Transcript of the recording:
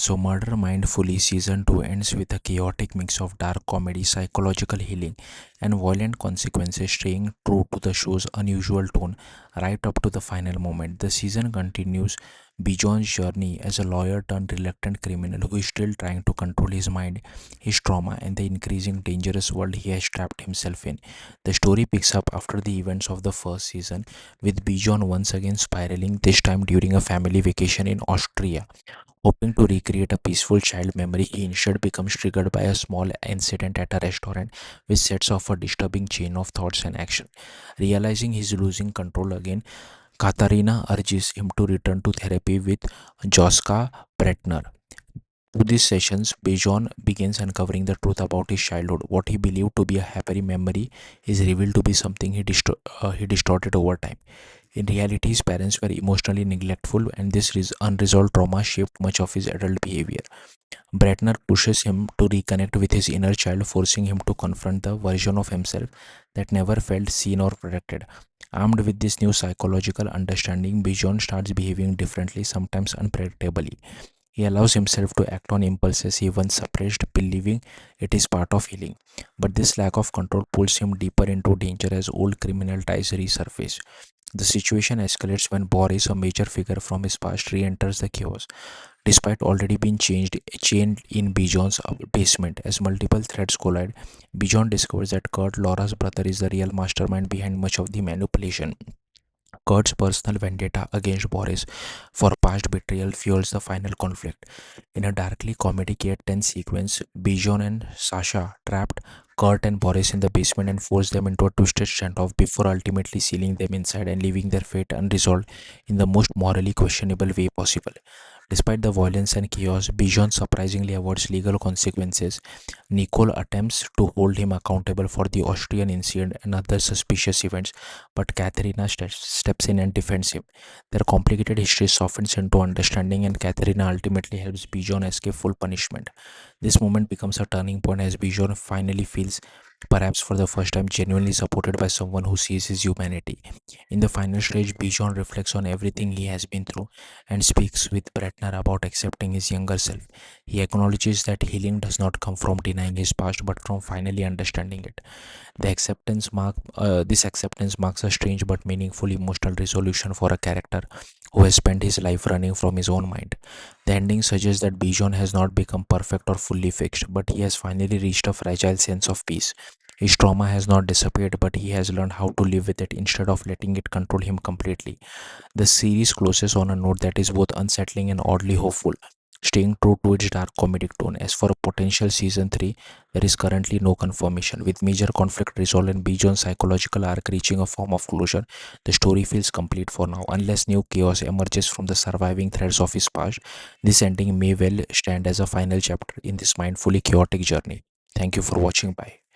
So, Murder Mindfully Season 2 ends with a chaotic mix of dark comedy, psychological healing, and violent consequences, staying true to the show's unusual tone right up to the final moment. The season continues Bijon's journey as a lawyer turned reluctant criminal who is still trying to control his mind, his trauma, and the increasing dangerous world he has trapped himself in. The story picks up after the events of the first season, with Bijon once again spiraling, this time during a family vacation in Austria. Hoping to recreate a peaceful child memory, he instead becomes triggered by a small incident at a restaurant, which sets off a disturbing chain of thoughts and action. Realizing he's losing control again, Katharina urges him to return to therapy with Joska Bretner. Through these sessions, Bejon begins uncovering the truth about his childhood. What he believed to be a happy memory is revealed to be something he distorted over time. In reality, his parents were emotionally neglectful, and this unresolved trauma shaped much of his adult behavior. Bretner pushes him to reconnect with his inner child, forcing him to confront the version of himself that never felt seen or protected. Armed with this new psychological understanding, Bijon starts behaving differently, sometimes unpredictably. He allows himself to act on impulses he once suppressed, believing it is part of healing. But this lack of control pulls him deeper into danger as old criminal ties resurface. The situation escalates when Boris, a major figure from his past, re-enters the chaos. Despite already being chained in Bijon's basement, as multiple threats collide, Bijon discovers that Kurt, Laura's brother, is the real mastermind behind much of the manipulation. Kurt's personal vendetta against Boris for past betrayal fuels the final conflict. In a darkly comedic yet tense sequence, Bijon and Sasha trapped Kurt and Boris in the basement and forced them into a twisted standoff before ultimately sealing them inside and leaving their fate unresolved in the most morally questionable way possible. Despite the violence and chaos, Bijon surprisingly avoids legal consequences. Nicole attempts to hold him accountable for the Austrian incident and other suspicious events, but Katharina steps in and defends him. Their complicated history softens into understanding, and Katharina ultimately helps Bijon escape full punishment. This moment becomes a turning point as Bijon finally feels, perhaps for the first time, genuinely supported by someone who sees his humanity. In the final stage, Bijon reflects on everything he has been through and speaks with Bretner about accepting his younger self. He acknowledges that healing does not come from denying his past but from finally understanding it. This acceptance marks a strange but meaningful emotional resolution for a character who has spent his life running from his own mind. The ending suggests that Bijon has not become perfect or fully fixed, but he has finally reached a fragile sense of peace. His trauma has not disappeared, but he has learned how to live with it instead of letting it control him completely. The series closes on a note that is both unsettling and oddly hopeful, staying true to its dark comedic tone. As for a potential season 3, there is currently no confirmation. With major conflict resolved and Bijon's psychological arc reaching a form of closure, the story feels complete for now. Unless new chaos emerges from the surviving threads of his past, this ending may well stand as a final chapter in this mindfully chaotic journey. Thank you for watching. Bye.